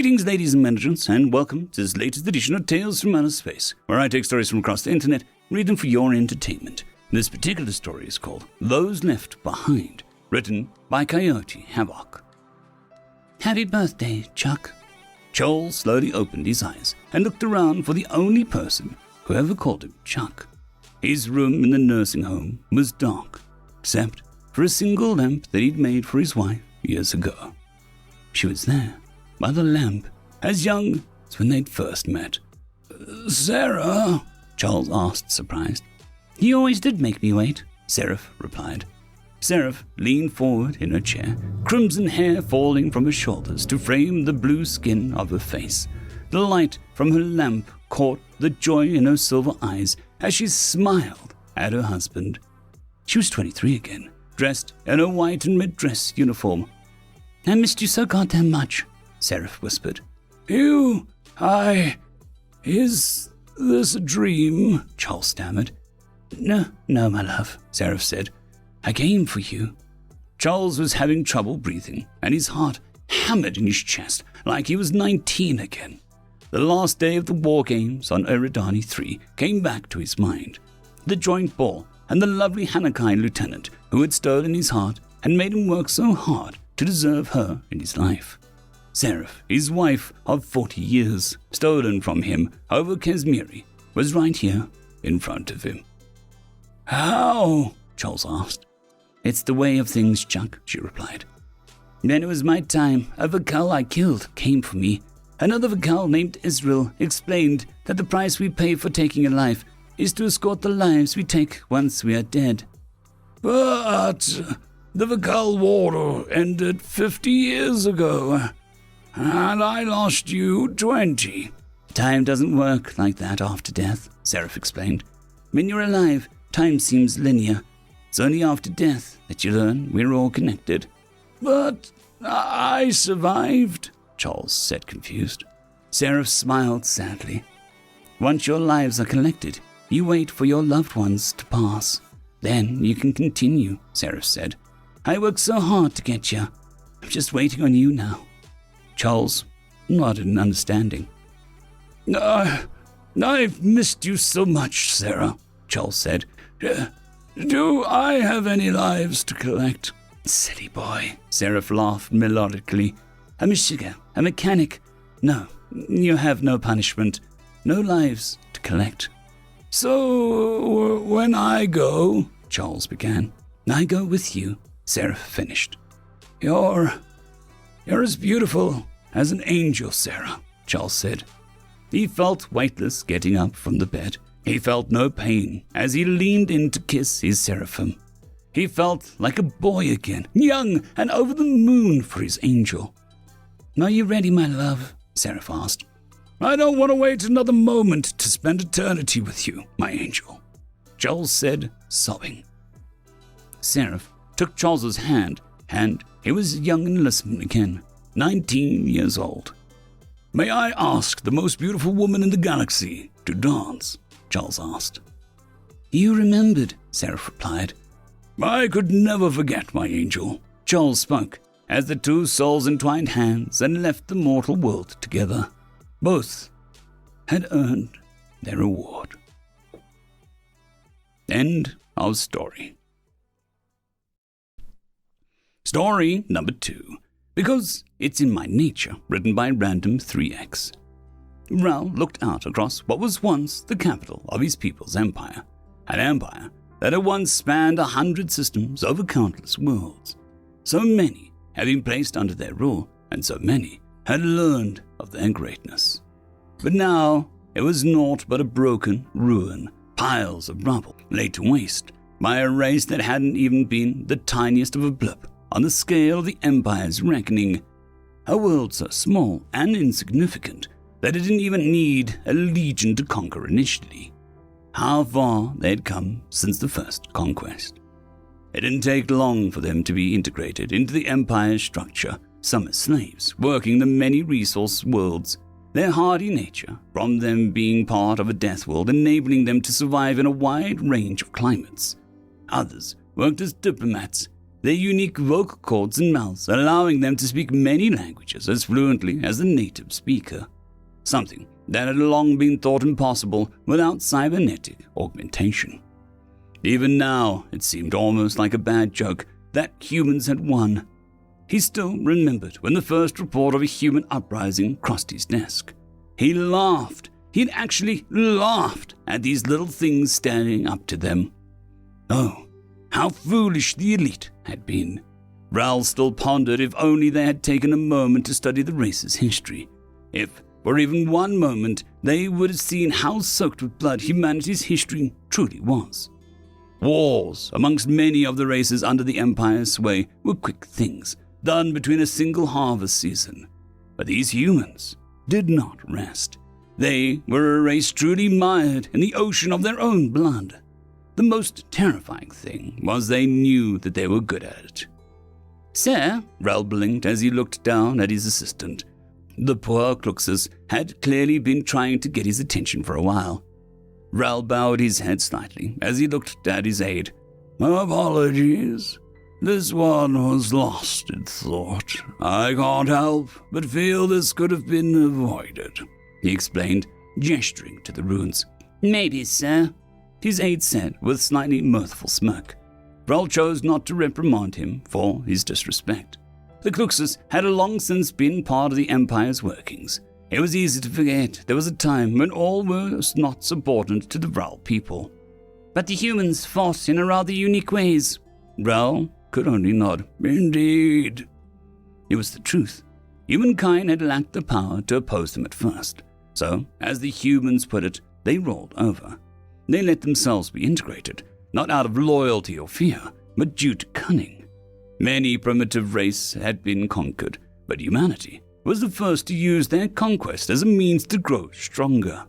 Greetings, ladies and gentlemen, and welcome to this latest edition of Tales from Outer Space, where I take stories from across the internet, read them for your entertainment. This particular story is called Those Left Behind, written by Coyote Havoc. Happy birthday, Chuck. Joel slowly opened his eyes and looked around for the only person who ever called him Chuck. His room in the nursing home was dark, except for a single lamp that he'd made for his wife years ago. She was there, by the lamp, as young as when they'd first met. Sarah? Charles asked, surprised. You always did make me wait, Seraph replied. Seraph leaned forward in her chair, crimson hair falling from her shoulders to frame the blue skin of her face. The light from her lamp caught the joy in her silver eyes as she smiled at her husband. She was 23 again, dressed in her white and red dress uniform. I missed you so goddamn much, Seraph whispered. Is this a dream? Charles stammered. No, my love, Seraph said. I came for you. Charles was having trouble breathing, and his heart hammered in his chest like he was 19 again. The last day of the war games on Eridani 3 came back to his mind. The joint ball and the lovely Hanakai lieutenant who had stolen his heart and made him work so hard to deserve her in his life. Seraph, his wife of 40 years, stolen from him over Kazmiri, was right here in front of him. How? Charles asked. It's the way of things, Chuck, she replied. Then it was my time. A Vakal I killed came for me. Another Vakal named Israel explained that the price we pay for taking a life is to escort the lives we take once we are dead. But the Vakal War ended 50 years ago, and I lost you 20. Time doesn't work like that after death, Seraph explained. When you're alive, time seems linear. It's only after death that you learn we're all connected. But I survived, Charles said, confused. Seraph smiled sadly. Once your lives are collected, you wait for your loved ones to pass. Then you can continue, Seraph said. I worked so hard to get you. I'm just waiting on you now. Charles nodded in understanding. I've missed you so much, Sarah, Charles said. Do I have any lives to collect? Silly boy, Seraph laughed melodically. I'm a sugar, a mechanic. No, you have no punishment, no lives to collect. So, when I go, Charles began. I go with you, Seraph finished. You're as beautiful as an angel, Sarah, Charles said. He felt weightless getting up from the bed. He felt no pain as he leaned in to kiss his seraphim. He felt like a boy again, young and over the moon for his angel. Are you ready, my love? Seraph asked. I don't want to wait another moment to spend eternity with you, my angel, Charles said, sobbing. Seraph took Charles's hand, and he was young and listening again, 19 years old. May I ask the most beautiful woman in the galaxy to dance? Charles asked. You remembered, Seraph replied. I could never forget, my angel, Charles spoke, as the two souls entwined hands and left the mortal world together. Both had earned their reward. End of story. Story number 2. Because It's in My Nature, written by Random 3X. Ral looked out across what was once the capital of his people's empire, an empire that had once spanned 100 systems over countless worlds. So many had been placed under their rule, and so many had learned of their greatness. But now it was naught but a broken ruin, piles of rubble laid to waste by a race that hadn't even been the tiniest of a blip on the scale of the Empire's reckoning. A world so small and insignificant that it didn't even need a legion to conquer initially. How far they had come since the first conquest. It didn't take long for them to be integrated into the Empire's structure, some as slaves, working the many resource worlds, their hardy nature from them being part of a Deathworld enabling them to survive in a wide range of climates. Others worked as diplomats, their unique vocal cords and mouths allowing them to speak many languages as fluently as the native speaker, something that had long been thought impossible without cybernetic augmentation. Even now, it seemed almost like a bad joke that humans had won. He still remembered when the first report of a human uprising crossed his desk. He laughed. He'd actually laughed at these little things standing up to them. Oh, how foolish the elite had been. Ral still pondered if only they had taken a moment to study the race's history. If, for even one moment, they would have seen how soaked with blood humanity's history truly was. Wars amongst many of the races under the Empire's sway were quick things, done between a single harvest season. But these humans did not rest. They were a race truly mired in the ocean of their own blood. The most terrifying thing was they knew that they were good at it. "Sir," Ral blinked as he looked down at his assistant. The poor Kluxus had clearly been trying to get his attention for a while. Ral bowed his head slightly as he looked at his aide. "Apologies. This one was lost in thought. I can't help but feel this could have been avoided," he explained, gesturing to the ruins. "Maybe, sir," his aide said with a slightly mirthful smirk. Ral chose not to reprimand him for his disrespect. The Kluxus had long since been part of the Empire's workings. It was easy to forget there was a time when all were not subordinate to the Ral people. "But the humans fought in a rather unique ways." Ral could only nod. "Indeed." It was the truth. Humankind had lacked the power to oppose them at first. So, as the humans put it, they rolled over. They let themselves be integrated, not out of loyalty or fear, but due to cunning. Many primitive races had been conquered, but humanity was the first to use their conquest as a means to grow stronger.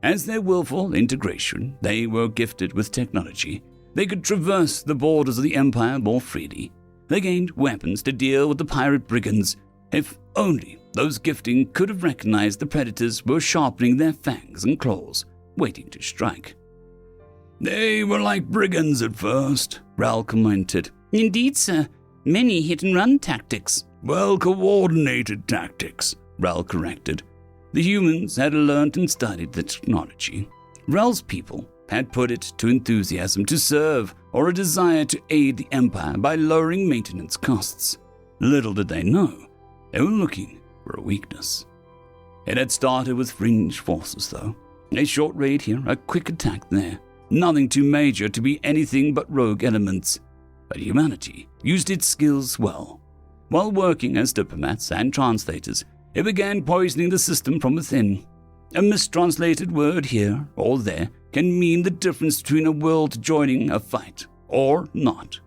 As their willful integration, they were gifted with technology. They could traverse the borders of the Empire more freely. They gained weapons to deal with the pirate brigands. If only those gifting could have recognized the predators were sharpening their fangs and claws, waiting to strike. "They were like brigands at first," Ral commented. "Indeed, sir. Many hit-and-run tactics." "Well-coordinated tactics," Ral corrected. The humans had learned and studied the technology. Ral's people had put it to enthusiasm to serve or a desire to aid the Empire by lowering maintenance costs. Little did they know, they were looking for a weakness. It had started with fringe forces, though. A short raid here, a quick attack there. Nothing too major to be anything but rogue elements. But humanity used its skills well. While working as diplomats and translators, it began poisoning the system from within. A mistranslated word here or there can mean the difference between a world joining a fight or not.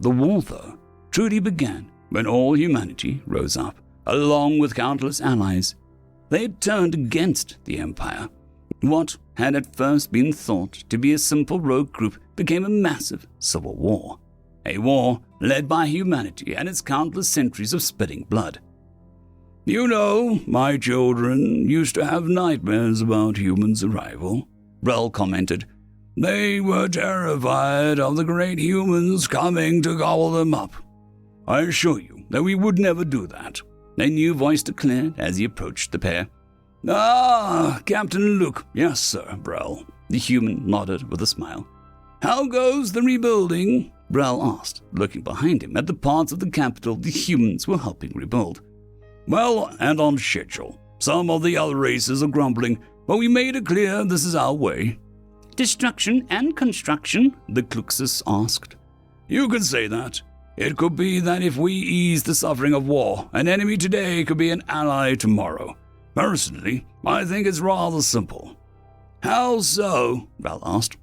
The war, though, truly began when all humanity rose up, along with countless allies. They had turned against the Empire. What had at first been thought to be a simple rogue group became a massive civil war. A war led by humanity and its countless centuries of spilling blood. "You know, my children used to have nightmares about humans' arrival," Ral commented. "They were terrified of the great humans coming to gobble them up. I assure you that we would never do that," a new voice declared as he approached the pair. "Ah, Captain Luke. Yes, sir, Ral." The human nodded with a smile. "How goes the rebuilding?" Ral asked, looking behind him at the parts of the capital the humans were helping rebuild. "Well, and on schedule. Some of the other races are grumbling, but we made it clear this is our way." "Destruction and construction?" the Kluxus asked. "You could say that. It could be that if we ease the suffering of war, an enemy today could be an ally tomorrow. Personally, I think it's rather simple." "How so?" Ral asked.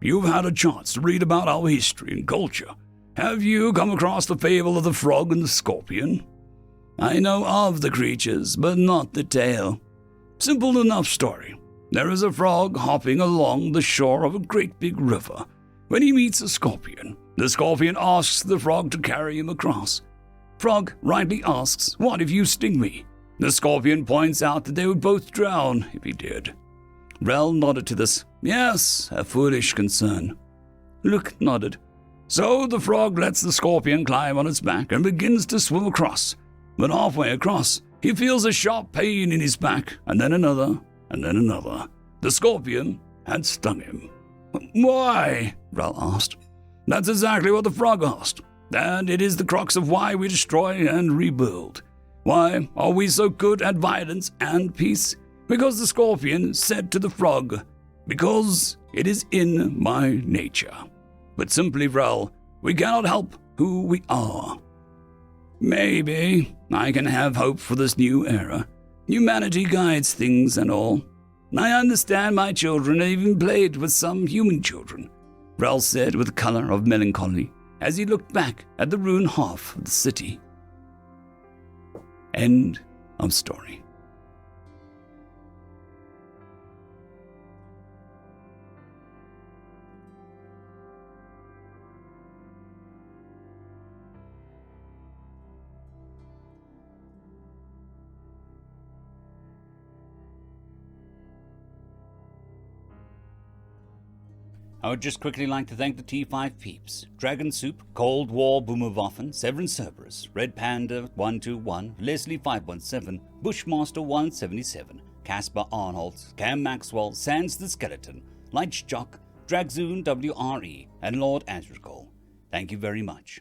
"You've had a chance to read about our history and culture. Have you come across the fable of the frog and the scorpion?" "I know of the creatures, but not the tale." "Simple enough story. There is a frog hopping along the shore of a great big river. When he meets a scorpion, the scorpion asks the frog to carry him across. Frog rightly asks, 'What if you sting me?' The scorpion points out that they would both drown if he did." Ral nodded to this. "Yes, a foolish concern." Luke nodded. So the frog lets the scorpion climb on its back and begins to swim across. But halfway across, he feels a sharp pain in his back, and then another, and then another. The scorpion had stung him. Why? Ral asked. That's exactly what the frog asked. And it is the crux of why we destroy and rebuild. Why are we so good at violence and peace? Because the scorpion said to the frog, because it is in my nature. But simply, Vrel, we cannot help who we are. Maybe I can have hope for this new era. Humanity guides things and all. I understand my children have even played with some human children, Vrel said with a color of melancholy as he looked back at the ruined half of the city. End of story. I would just quickly like to thank the T5 peeps, Dragon Soup, Cold War Boomerwaffen, Severin Cerberus, Red Panda 121, Leslie 517, Bushmaster 177, Caspar Arnold, Cam Maxwell, Sans the Skeleton, Lightjock, Dragzoon WRE, and Lord Azrakal. Thank you very much.